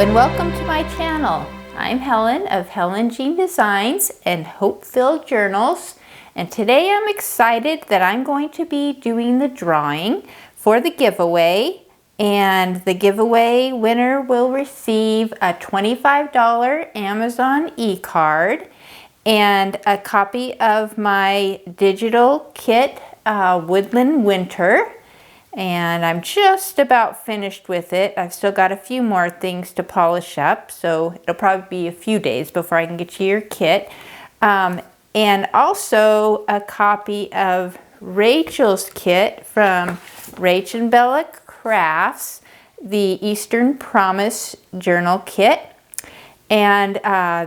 and welcome to my channel. I'm Helen of Helen Jeanne Designs and Hope-Filled Journals, and today I'm excited that I'm going to be doing the drawing for the giveaway, and the giveaway winner will receive a $25 Amazon e-card and a copy of my digital kit, Woodland Winter. And I'm just about finished with it. I've still got a few more things to polish up, so it'll probably be a few days before I can get you your kit. And also a copy of Rachel's kit from Rach and Bella Crafts, the Eastern Promise Journal Kit. And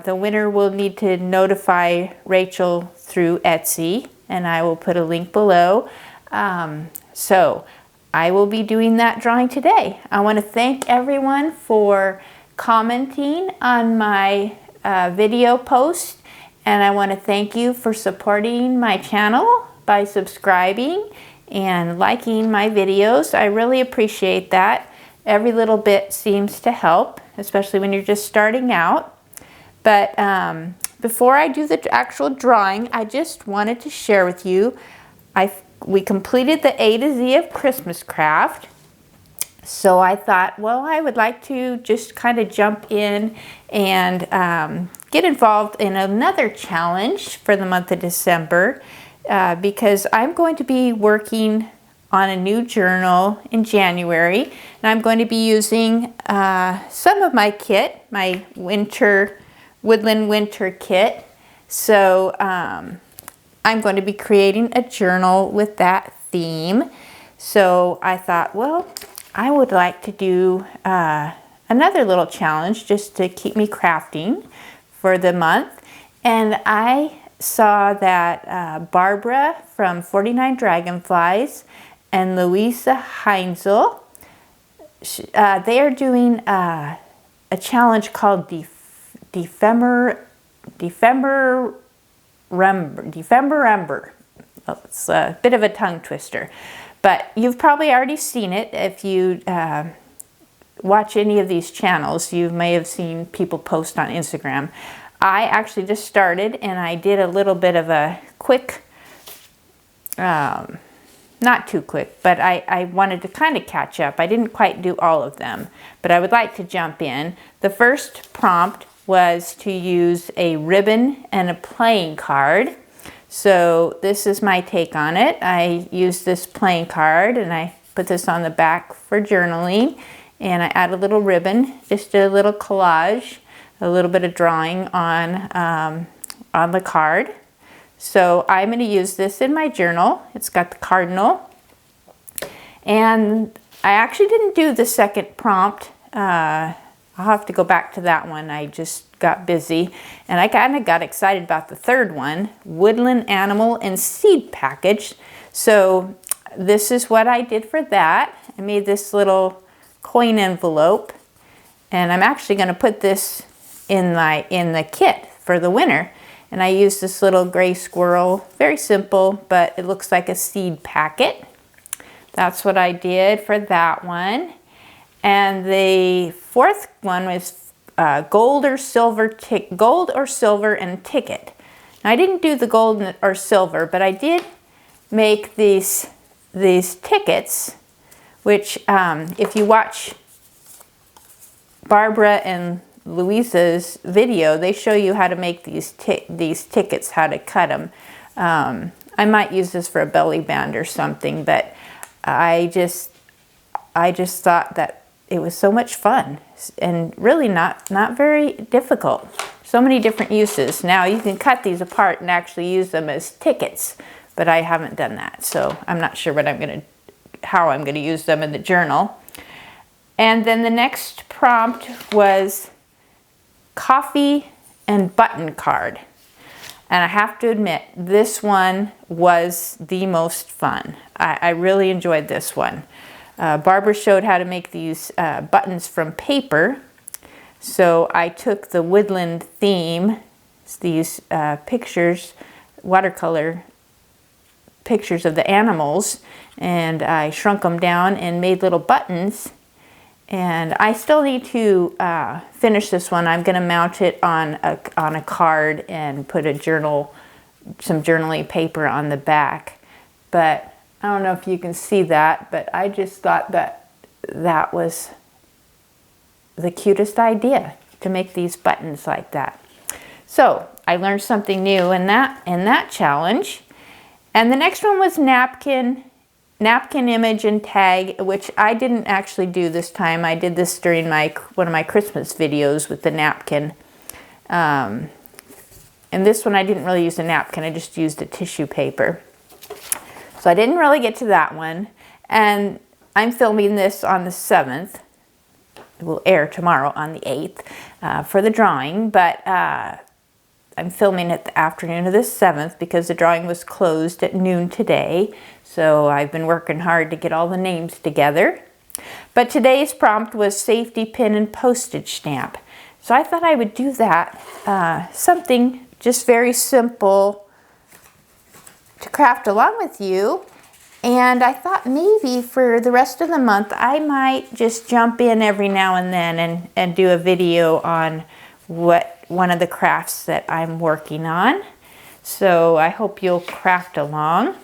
the winner will need to notify Rachel through Etsy, and I will put a link below. So I will be doing that drawing today. I want to thank everyone for commenting on my video post, and I want to thank you for supporting my channel by subscribing and liking my videos. I really appreciate that. Every little bit seems to help, especially when you're just starting out. But before I do the actual drawing, I just wanted to share with you, we completed the A to Z of Christmas craft. So I thought, well, I would like to just kind of jump in and get involved in another challenge for the month of December because I'm going to be working on a new journal in January, and I'm going to be using some of my kit, my Woodland Winter kit. So I'm going to be creating a journal with that theme. So I thought, well, I would like to do another little challenge just to keep me crafting for the month. And I saw that Barbara from 49 Dragonflies and Louisa Heinzel, they are doing a challenge called Dephemerember. Well, it's a bit of a tongue twister, but you've probably already seen it. If you watch any of these channels, you may have seen people post on Instagram. I actually just started, and I did a little bit of a quick, not too quick, but I wanted to kind of catch up. I didn't quite do all of them, but I would like to jump in. The first prompt was to use a ribbon and a playing card. So this is my take on it. I used this playing card and I put this on the back for journaling, and I add a little ribbon, just a little collage, a little bit of drawing on the card. So I'm going to use this in my journal. It's got the cardinal, and I actually didn't do the second prompt. I'll have to go back to that one. I just got busy, and I kind of got excited about the third one, Woodland Animal and Seed Package. So this is what I did for that. I made this little coin envelope, and I'm actually going to put this in the kit for the winner. And I used this little gray squirrel, very simple, but it looks like a seed packet. That's what I did for that one. And the fourth one was gold or silver and ticket. Now, I didn't do the gold or silver, but I did make these tickets, which if you watch Barbara and Louisa's video, they show you how to make these tickets, how to cut them. I might use this for a belly band or something, but I just thought that it was so much fun and really not very difficult. So many different uses. Now you can cut these apart and actually use them as tickets, but I haven't done that, so I'm not sure how I'm gonna use them in the journal. And then the next prompt was coffee and button card. And I have to admit, this one was the most fun. I really enjoyed this one. Barbara showed how to make these buttons from paper. So I took the woodland theme, these pictures, watercolor pictures of the animals, and I shrunk them down and made little buttons. And I still need to finish this one. I'm going to mount it on a card and put a journal, some journaling paper on the back. But I don't know if you can see that, but I just thought that that was the cutest idea, to make these buttons like that. So I learned something new in that challenge. And the next one was napkin image and tag, which I didn't actually do this time. I did this during one of my Christmas videos with the napkin. And this one I didn't really use a napkin, I just used a tissue paper. So I didn't really get to that one. And I'm filming this on the 7th. It will air tomorrow on the 8th for the drawing, but I'm filming it the afternoon of the 7th because the drawing was closed at noon today. So I've been working hard to get all the names together. But today's prompt was safety pin and postage stamp. So I thought I would do that, something just very simple to craft along with you. And I thought maybe for the rest of the month, I might just jump in every now and then and do a video on one of the crafts that I'm working on. So I hope you'll craft along.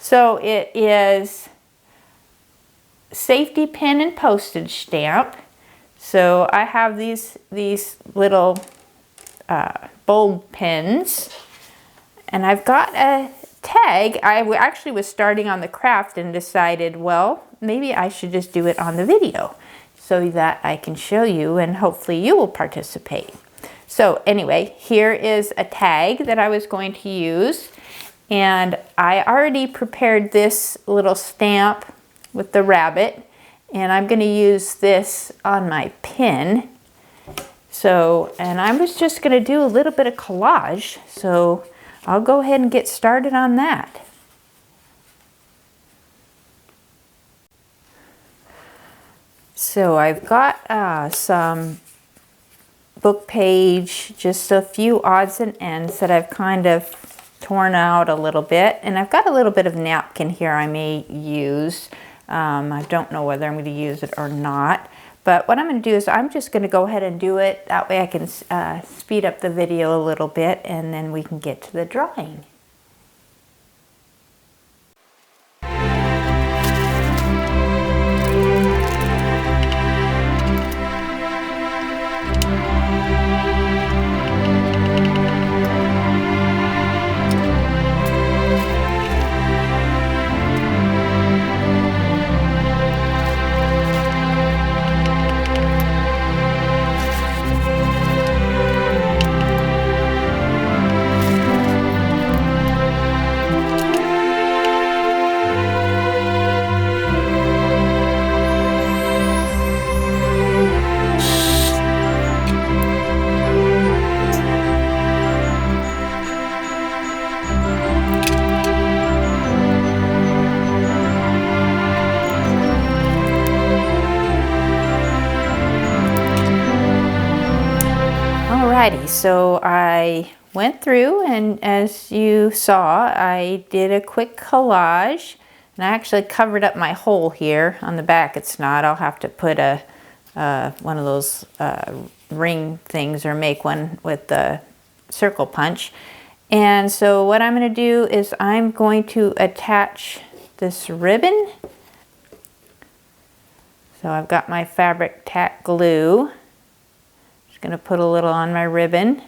So it is safety pin and postage stamp. So I have these little bulb pins, and I've got a tag. I actually was starting on the craft and decided, well, maybe I should just do it on the video so that I can show you and hopefully you will participate. So anyway, here is a tag that I was going to use, and I already prepared this little stamp with the rabbit, and I'm going to use this on my pin. So, and I was just going to do a little bit of collage, so I'll go ahead and get started on that. So I've got some book page, just a few odds and ends that I've kind of torn out a little bit, and I've got a little bit of napkin here I may use. I don't know whether I'm going to use it or not, but what I'm going to do is I'm just going to go ahead and do it. That way I can speed up the video a little bit, and then we can get to the drawing. Alrighty, so I went through, and as you saw, I did a quick collage, and I actually covered up my hole here on the back. It's not. I'll have to put one of those ring things, or make one with the circle punch. And so what I'm going to do is I'm going to attach this ribbon. So I've got my fabric tack glue. Going to put a little on my ribbon.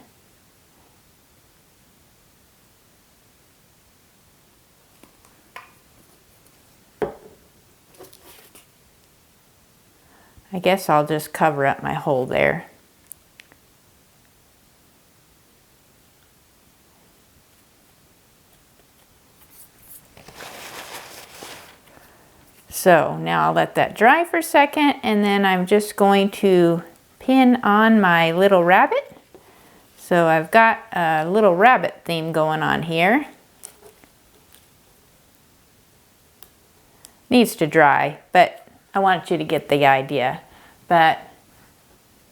I guess I'll just cover up my hole there. So now I'll let that dry for a second, and then I'm just going to pin on my little rabbit. So I've got a little rabbit theme going on here. Needs to dry, but I want you to get the idea. But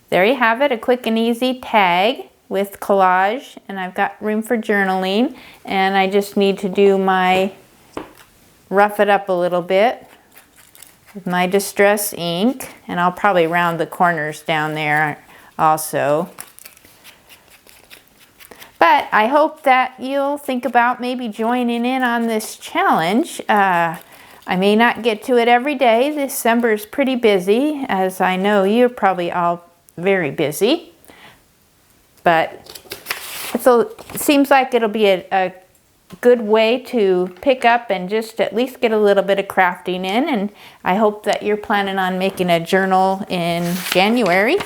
there you have it, a quick and easy tag with collage, and I've got room for journaling, and I just need to do my rough it up a little bit with my distress ink, and I'll probably round the corners down there also. But I hope that you'll think about maybe joining in on this challenge. I may not get to it every day. December is pretty busy, as I know you're probably all very busy. But it seems like it'll be a good way to pick up and just at least get a little bit of crafting in. And I hope that you're planning on making a journal in January.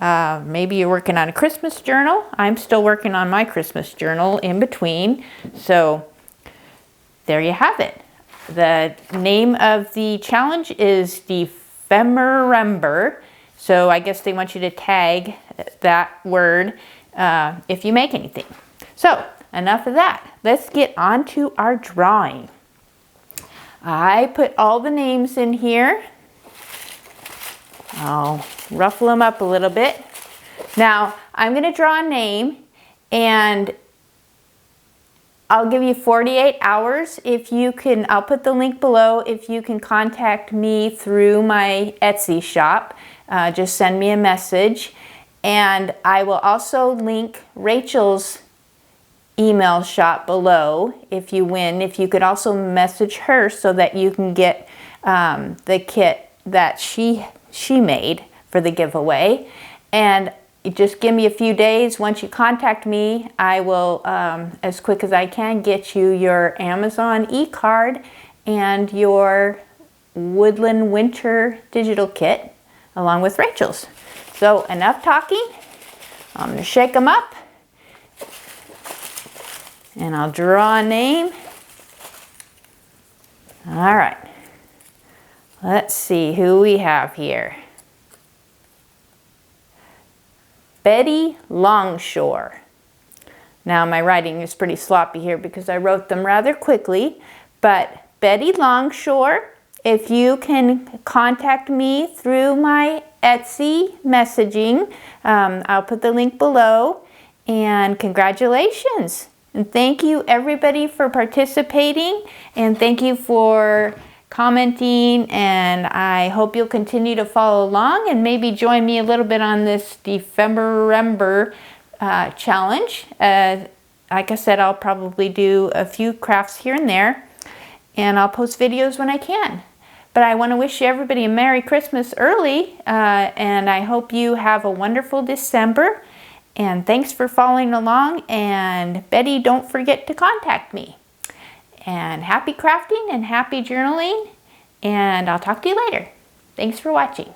Maybe you're working on a Christmas journal. I'm still working on my Christmas journal in between. So there you have it. The name of the challenge is Dephemerember. So I guess they want you to tag that word if you make anything. So enough of that. Let's get on to our drawing. I put all the names in here. I'll ruffle them up a little bit. Now I'm going to draw a name, and I'll give you 48 hours. If you can, I'll put the link below. If you can contact me through my Etsy shop, just send me a message. And I will also link Rachel's email shop below if you win. If you could also message her so that you can get the kit that she made for the giveaway. And just give me a few days. Once you contact me, I will, as quick as I can, get you your Amazon e-card and your Woodland Winter digital kit along with Rachel's. So enough talking. I'm going to shake them up and I'll draw a name. All right. Let's see who we have here. Betty Longshore. Now my writing is pretty sloppy here because I wrote them rather quickly, but Betty Longshore, if you can contact me through my Etsy messaging, I'll put the link below, and congratulations. And thank you everybody for participating, and thank you for commenting, and I hope you'll continue to follow along and maybe join me a little bit on this Dephemerember challenge. Like I said, I'll probably do a few crafts here and there, and I'll post videos when I can. But I want to wish everybody a Merry Christmas early, and I hope you have a wonderful December. And thanks for following along, and Betty, don't forget to contact me. And happy crafting and happy journaling, and I'll talk to you later. Thanks for watching.